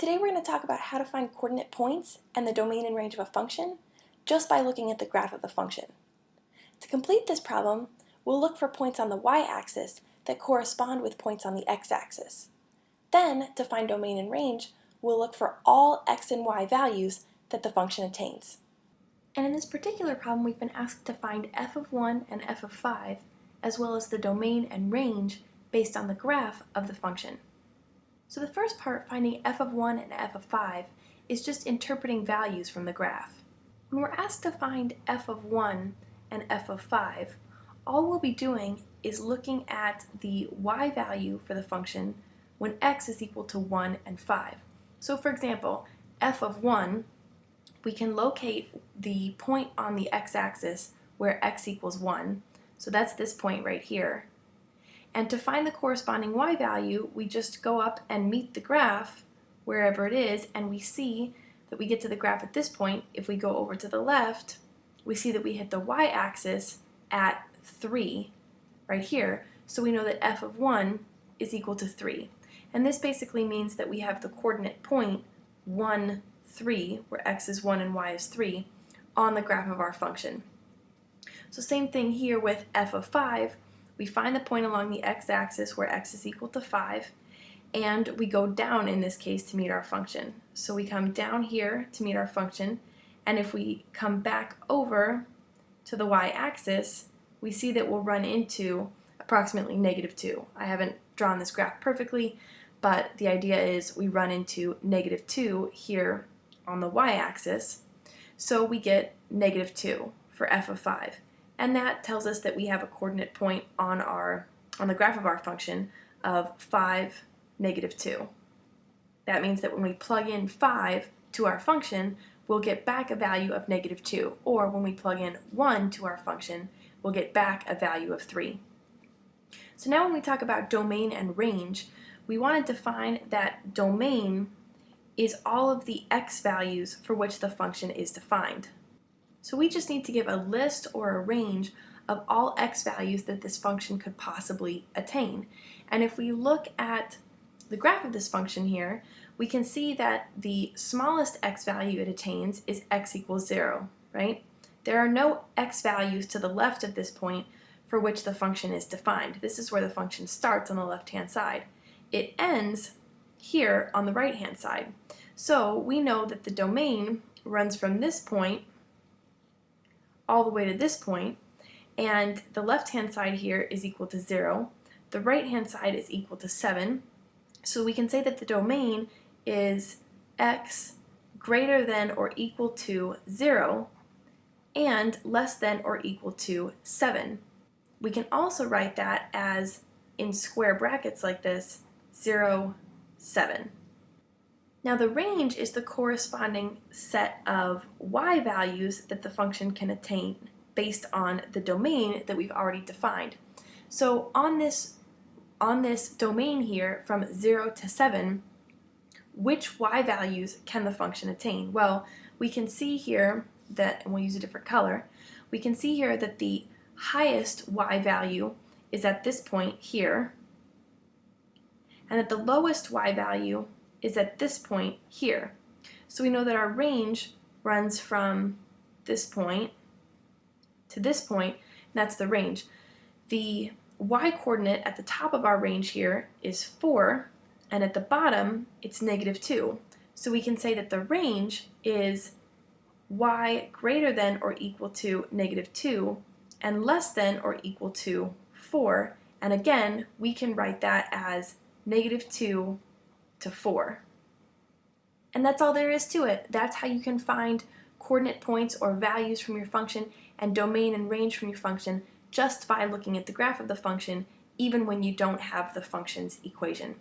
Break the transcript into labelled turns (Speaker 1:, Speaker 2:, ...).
Speaker 1: Today we're going to talk about how to find coordinate points and the domain and range of a function just by looking at the graph of the function. To complete this problem, we'll look for points on the y-axis that correspond with points on the x-axis. Then, to find domain and range, we'll look for all x and y values that the function attains. And in this particular problem, we've been asked to find f of 1 and f of 5, as well as the domain and range based on the graph of the function. So the first part, finding f of 1 and f of 5, is just interpreting values from the graph. When we're asked to find f of 1 and f of 5, all we'll be doing is looking at the y value for the function when x is equal to 1 and 5. So for example, f of 1, we can locate the point on the x-axis where x equals 1. So that's this point right here. And to find the corresponding y value, we just go up and meet the graph wherever it is, and we see that we get to the graph at this point. If we go over to the left, we see that we hit the y-axis at 3 right here. So we know that f of 1 is equal to 3. And this basically means that we have the coordinate point 1, 3, where x is 1 and y is 3, on the graph of our function. So same thing here with f of 5. We find the point along the x-axis where x is equal to 5, and we go down in this case to meet our function. So we come down here to meet our function, and if we come back over to the y-axis, we see that we'll run into approximately -2. I haven't drawn this graph perfectly, but the idea is we run into -2 here on the y-axis, so we get -2 for f of 5. And that tells us that we have a coordinate point on the graph of our function of 5, -2. That means that when we plug in 5 to our function, we'll get back a value of -2, or when we plug in 1 to our function, we'll get back a value of 3. So now when we talk about domain and range, we want to define that domain is all of the x values for which the function is defined. So we just need to give a list or a range of all x values that this function could possibly attain. And if we look at the graph of this function here, we can see that the smallest x value it attains is x equals 0, right? There are no x values to the left of this point for which the function is defined. This is where the function starts on the left-hand side. It ends here on the right-hand side. So we know that the domain runs from this point all the way to this point, and the left-hand side here is equal to 0. The right-hand side is equal to 7. So we can say that the domain is x greater than or equal to 0 and less than or equal to 7. We can also write that as, in square brackets like this, 0, 7. Now the range is the corresponding set of y values that the function can attain based on the domain that we've already defined. So on this domain here from 0 to 7, which y values can the function attain? Well, we can see here that, and we'll use a different color, we can see here that the highest y value is at this point here, and that the lowest y value is at this point here. So we know that our range runs from this point to this point, and that's the range. The y-coordinate at the top of our range here is 4, and at the bottom it's -2. So we can say that the range is y greater than or equal to -2 and less than or equal to 4, and again we can write that as -2 to 4. And that's all there is to it. That's how you can find coordinate points or values from your function and domain and range from your function just by looking at the graph of the function, even when you don't have the function's equation.